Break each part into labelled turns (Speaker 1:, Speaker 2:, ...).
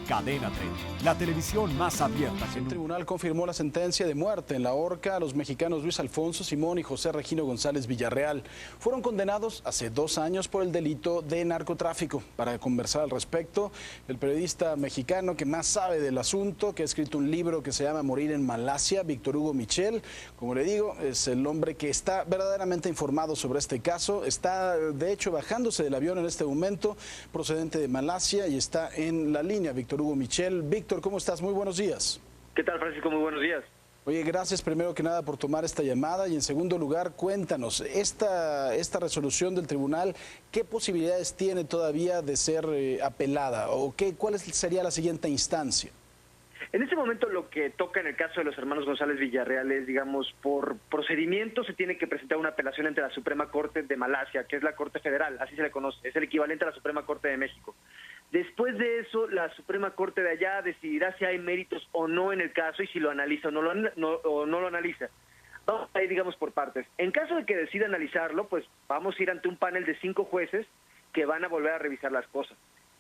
Speaker 1: Cadena 30, la televisión más abierta que
Speaker 2: El
Speaker 1: nunca.
Speaker 2: tribunal confirmó la sentencia de muerte en la horca a los mexicanos Luis Alfonso Simón y José Regino González Villarreal. Fueron condenados hace 2 años por el delito de narcotráfico. Para conversar al respecto, el periodista mexicano que más sabe del asunto, que ha escrito un libro que se llama Morir en Malasia, Víctor Hugo Michel, como le digo, es el hombre que está verdaderamente informado sobre este caso. Está, de hecho, bajándose del avión en este momento, procedente de Malasia, y está en la línea Víctor Hugo Michel. Víctor, ¿cómo estás? Muy buenos días.
Speaker 3: ¿Qué tal, Francisco? Muy buenos días.
Speaker 2: Oye, gracias primero que nada por tomar esta llamada y en segundo lugar, cuéntanos, esta resolución del tribunal, ¿qué posibilidades tiene todavía de ser apelada o cuál sería la siguiente instancia?
Speaker 3: En este momento lo que toca en el caso de los hermanos González Villarreal es, digamos, por procedimiento se tiene que presentar una apelación ante la Suprema Corte de Malasia, que es la Corte Federal, así se le conoce, es el equivalente a la Suprema Corte de México. Después de eso, la Suprema Corte de allá decidirá si hay méritos o no en el caso y si lo analiza o no lo analiza. Vamos a ir, digamos, por partes. En caso de que decida analizarlo, pues vamos a ir ante un panel de 5 jueces que van a volver a revisar las cosas.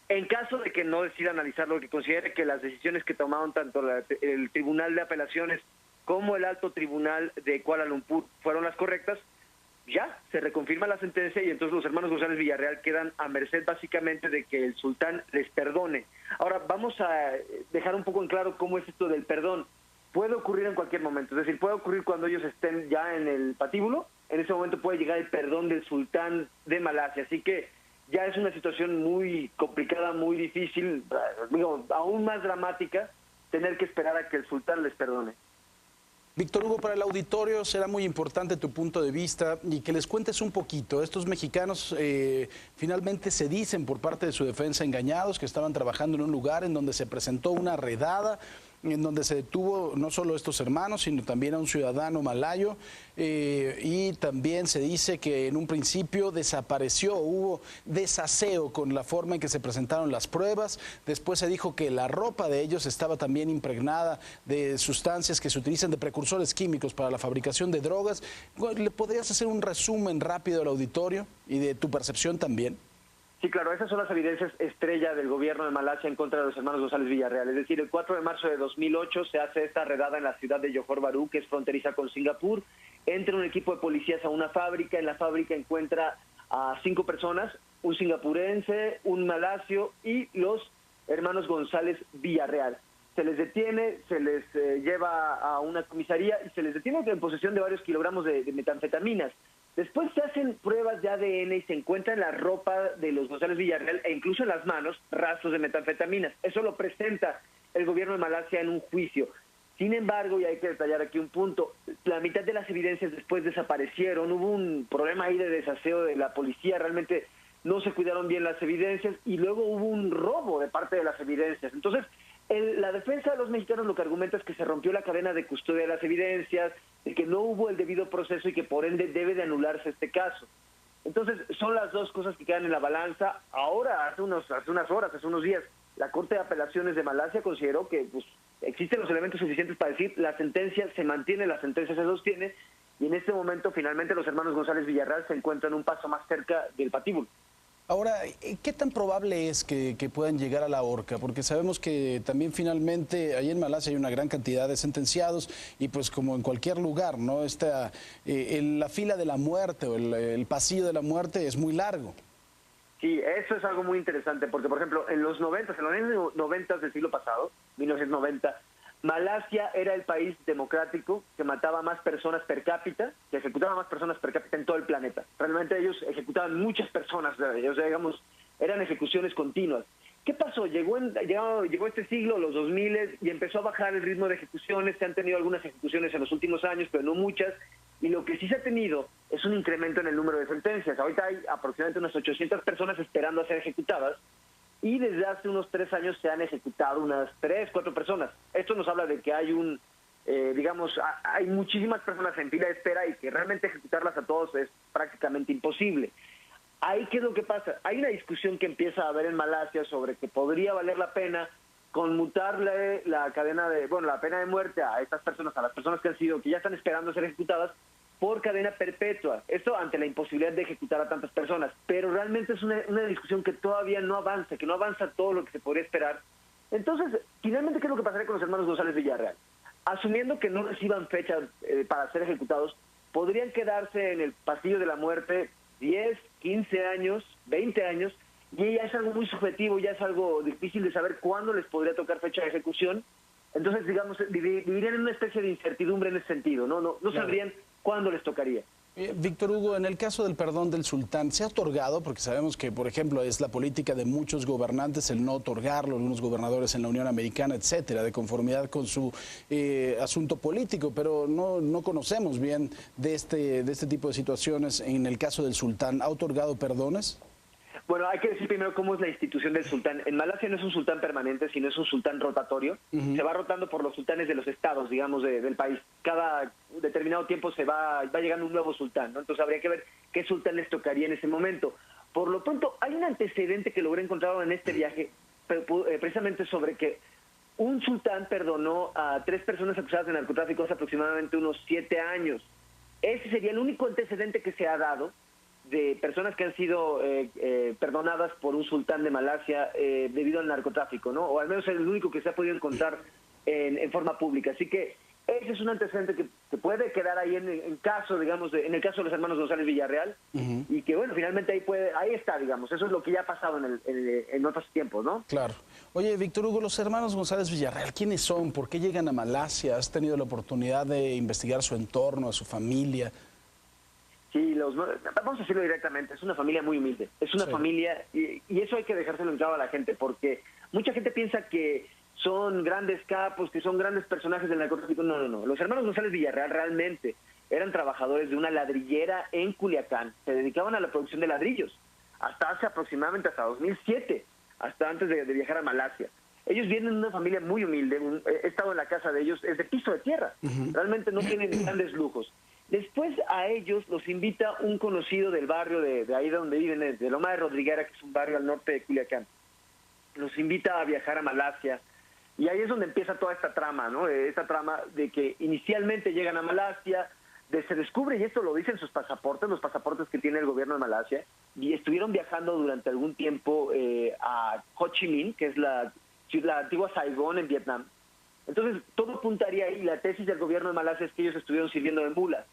Speaker 3: En caso de que no decida analizarlo, que considere que las decisiones que tomaron tanto el Tribunal de Apelaciones como el Alto Tribunal de Kuala Lumpur fueron las correctas, ya se reconfirma la sentencia y entonces los hermanos González Villarreal quedan a merced básicamente de que el sultán les perdone. Ahora vamos a dejar un poco en claro cómo es esto del perdón. Puede ocurrir en cualquier momento, es decir, puede ocurrir cuando ellos estén ya en el patíbulo, en ese momento puede llegar el perdón del sultán de Malasia, así que ya es una situación muy complicada, muy difícil, digo, aún más dramática, tener que esperar a que el sultán les perdone.
Speaker 2: Víctor Hugo, para el auditorio será muy importante tu punto de vista y que les cuentes un poquito. Estos mexicanos finalmente se dicen por parte de su defensa engañados, que estaban trabajando en un lugar en donde se presentó una redada, en donde se detuvo no solo estos hermanos, sino también a un ciudadano malayo, y también se dice que en un principio desapareció, hubo desaseo con la forma en que se presentaron las pruebas. Después se dijo que la ropa de ellos estaba también impregnada de sustancias que se utilizan, de precursores químicos para la fabricación de drogas. ¿Le podrías hacer un resumen rápido al auditorio y de tu percepción también?
Speaker 3: Sí, claro, esas son las evidencias estrella del gobierno de Malasia en contra de los hermanos González Villarreal. Es decir, el 4 de marzo de 2008 se hace esta redada en la ciudad de Johor Bahru, que es fronteriza con Singapur. Entra un equipo de policías a una fábrica. En la fábrica encuentra a 5 personas, un singapurense, un malasio y los hermanos González Villarreal. Se les detiene, se les lleva a una comisaría y se les detiene en posesión de varios kilogramos de metanfetaminas. Después se hacen pruebas de ADN y se encuentra en la ropa de los González Villarreal e incluso en las manos rastros de metanfetaminas. Eso lo presenta el gobierno de Malasia en un juicio. Sin embargo, y hay que detallar aquí un punto, la mitad de las evidencias después desaparecieron. Hubo un problema ahí de desaseo de la policía, realmente no se cuidaron bien las evidencias y luego hubo un robo de parte de las evidencias. Entonces, la defensa de los mexicanos lo que argumenta es que se rompió la cadena de custodia de las evidencias, de que no hubo el debido proceso y que por ende debe de anularse este caso. Entonces, son las dos cosas que quedan en la balanza. Ahora, hace unas horas, hace unos días, la Corte de Apelaciones de Malasia consideró que pues, existen los elementos suficientes para decir la sentencia se mantiene, la sentencia se sostiene, y en este momento finalmente los hermanos González Villarreal se encuentran un paso más cerca del patíbulo.
Speaker 2: Ahora, ¿qué tan probable es que puedan llegar a la horca? Porque sabemos que también finalmente ahí en Malasia hay una gran cantidad de sentenciados y pues como en cualquier lugar, ¿no? La fila de la muerte o el pasillo de la muerte es muy largo.
Speaker 3: Sí, eso es algo muy interesante porque, por ejemplo, en los años 90 del siglo pasado, 1990, Malasia era el país democrático que mataba más personas per cápita, que ejecutaba más personas per cápita en todo el planeta. Realmente ellos ejecutaban muchas personas, o sea, digamos, eran ejecuciones continuas. ¿Qué pasó? Llegó este siglo, los 2000, y empezó a bajar el ritmo de ejecuciones. Se han tenido algunas ejecuciones en los últimos años, pero no muchas. Y lo que sí se ha tenido es un incremento en el número de sentencias. Ahorita hay aproximadamente unas 800 personas esperando a ser ejecutadas. Y desde hace unos 3 años se han ejecutado unas 3, 4 personas. Esto nos habla de que hay hay muchísimas personas en fila de espera y que realmente ejecutarlas a todos es prácticamente imposible. Ahí, ¿qué es lo que pasa? Hay una discusión que empieza a haber en Malasia sobre que podría valer la pena conmutarle la pena de muerte a estas personas, a las personas que ya están esperando ser ejecutadas, por cadena perpetua. Esto ante la imposibilidad de ejecutar a tantas personas. Pero realmente es una discusión que todavía no avanza, que no avanza todo lo que se podría esperar, Entonces, finalmente, ¿qué es lo que pasaría con los hermanos González Villarreal? Asumiendo que no reciban fecha para ser ejecutados, podrían quedarse en el pasillo de la muerte 10, 15 años, 20 años, y ya es algo muy subjetivo, ya es algo difícil de saber cuándo les podría tocar fecha de ejecución. Entonces, digamos, vivirían en una especie de incertidumbre en ese sentido, no sabrían cuándo les tocaría.
Speaker 2: Víctor Hugo, en el caso del perdón del sultán, ¿se ha otorgado? Porque sabemos que, por ejemplo, es la política de muchos gobernantes el no otorgarlo, algunos gobernadores en la Unión Americana, etcétera, de conformidad con su asunto político, pero no conocemos bien de este tipo de situaciones. En el caso del sultán, ¿ha otorgado perdones?
Speaker 3: Bueno, hay que decir primero cómo es la institución del sultán. En Malasia no es un sultán permanente, sino es un sultán rotatorio. Se va rotando por los sultanes de los estados, digamos, del país. Cada determinado tiempo va llegando un nuevo sultán, ¿no? Entonces habría que ver qué sultán les tocaría en ese momento. Por lo pronto, hay un antecedente que logré encontrar en este viaje, precisamente sobre que un sultán perdonó a 3 personas acusadas de narcotráfico hace aproximadamente unos 7 años. Ese sería el único antecedente que se ha dado de personas que han sido perdonadas por un sultán de Malasia debido al narcotráfico, ¿no? O al menos es el único que se ha podido encontrar en forma pública. Así que ese es un antecedente que puede quedar ahí en caso, digamos, en el caso de los hermanos González Villarreal, y que, bueno, finalmente ahí está, digamos. Eso es lo que ya ha pasado en otros tiempos, ¿no?
Speaker 2: Claro. Oye, Víctor Hugo, los hermanos González Villarreal, ¿quiénes son? ¿Por qué llegan a Malasia? ¿Has tenido la oportunidad de investigar su entorno, a su familia?
Speaker 3: Sí, vamos a decirlo directamente, es una familia muy humilde, es una familia, y eso hay que dejárselo en claro a la gente, porque mucha gente piensa que son grandes capos, que son grandes personajes del narcotráfico. No. Los hermanos González Villarreal realmente eran trabajadores de una ladrillera en Culiacán, se dedicaban a la producción de ladrillos, hasta 2007, hasta antes de viajar a Malasia. Ellos vienen de una familia muy humilde, he estado en la casa de ellos, es de piso de tierra, realmente no tienen grandes lujos. Después a ellos los invita un conocido del barrio de ahí donde viven, de Loma de Rodriguera, que es un barrio al norte de Culiacán. Los invita a viajar a Malasia, y ahí es donde empieza toda esta trama, ¿no? Esta trama de que inicialmente llegan a Malasia, se descubre, y esto lo dicen sus pasaportes, los pasaportes que tiene el gobierno de Malasia, y estuvieron viajando durante algún tiempo a Ho Chi Minh, que es la antigua Saigón en Vietnam. Entonces, todo apuntaría ahí, la tesis del gobierno de Malasia es que ellos estuvieron sirviendo de mulas.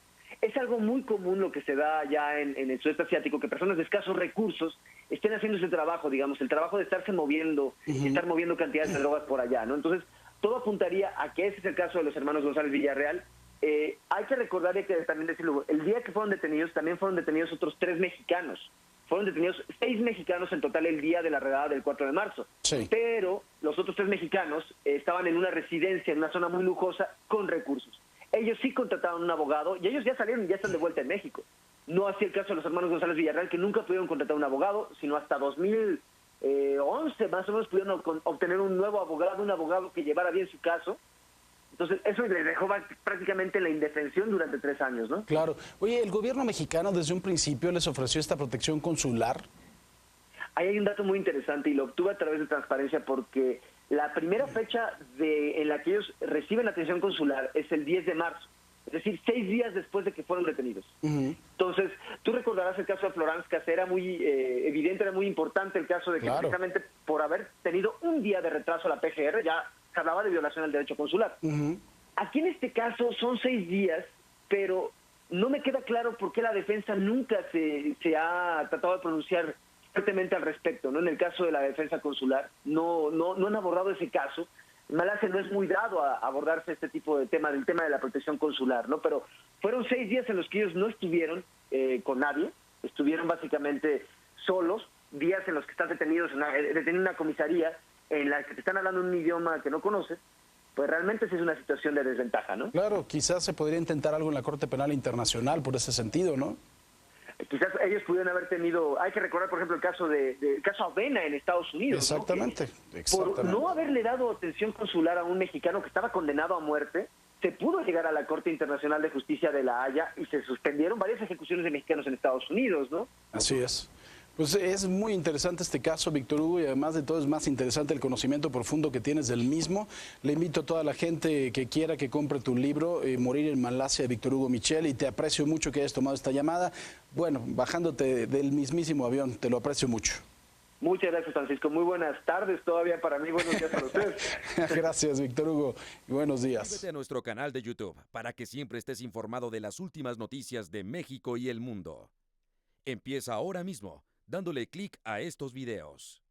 Speaker 3: Es algo muy común lo que se da ya en el sudeste asiático, que personas de escasos recursos estén haciendo ese trabajo, digamos, el trabajo de estarse moviendo, estar moviendo cantidades de drogas por allá, ¿no? Entonces, todo apuntaría a que ese es el caso de los hermanos González Villarreal. Hay que recordar, hay que también decirlo, el día que fueron detenidos, también fueron detenidos otros 3 mexicanos. Fueron detenidos 6 mexicanos en total el día de la redada del 4 de marzo. Sí. Pero los otros 3 mexicanos estaban en una residencia, en una zona muy lujosa, con recursos. Ellos sí contrataron un abogado y ellos ya salieron y ya están de vuelta en México. No así el caso de los hermanos González Villarreal, que nunca pudieron contratar un abogado, sino hasta 2011 más o menos pudieron obtener un nuevo abogado, un abogado que llevara bien su caso. Entonces, eso les dejó prácticamente la indefensión durante 3 años, ¿no?
Speaker 2: Claro. Oye, ¿el gobierno mexicano desde un principio les ofreció esta protección consular?
Speaker 3: Ahí hay un dato muy interesante y lo obtuve a través de Transparencia, porque la primera fecha en la que ellos reciben la atención consular es el 10 de marzo. Es decir, 6 días después de que fueron detenidos. Entonces, tú recordarás el caso de Florence Cassé, era muy evidente, era muy importante el caso de que precisamente por haber tenido un día de retraso a la PGR, ya se hablaba de violación al derecho consular. Aquí en este caso son 6 días, pero no me queda claro por qué la defensa nunca se ha tratado de pronunciar fuertemente al respecto, ¿no? En el caso de la defensa consular, no han abordado ese caso. Malasia no es muy dado a abordarse este tipo de tema, del tema de la protección consular, ¿no? Pero fueron 6 días en los que ellos no estuvieron con nadie, estuvieron básicamente solos, días en los que están detenidos en una comisaría en la que te están hablando un idioma que no conoces. Pues realmente sí es una situación de desventaja, ¿no?
Speaker 2: Claro, quizás se podría intentar algo en la Corte Penal Internacional por ese sentido, ¿no?
Speaker 3: Quizás ellos pudieran haber tenido, hay que recordar por ejemplo el caso Avena en Estados Unidos.
Speaker 2: Exactamente,
Speaker 3: ¿no?
Speaker 2: exactamente.
Speaker 3: Por no haberle dado atención consular a un mexicano que estaba condenado a muerte, se pudo llegar a la Corte Internacional de Justicia de La Haya y se suspendieron varias ejecuciones de mexicanos en Estados Unidos, ¿no?
Speaker 2: Así es. Pues es muy interesante este caso, Víctor Hugo, y además de todo es más interesante el conocimiento profundo que tienes del mismo. Le invito a toda la gente que quiera que compre tu libro, Morir en Malasia, de Víctor Hugo Michel, y te aprecio mucho que hayas tomado esta llamada. Bueno, bajándote del mismísimo avión, te lo aprecio mucho.
Speaker 3: Muchas gracias, Francisco. Muy buenas tardes todavía para mí. Buenos días para usted.
Speaker 2: Gracias, Víctor Hugo. Y buenos días.
Speaker 4: Suscríbete a nuestro canal de YouTube para que siempre estés informado de las últimas noticias de México y el mundo. Empieza ahora mismo dándole clic a estos videos.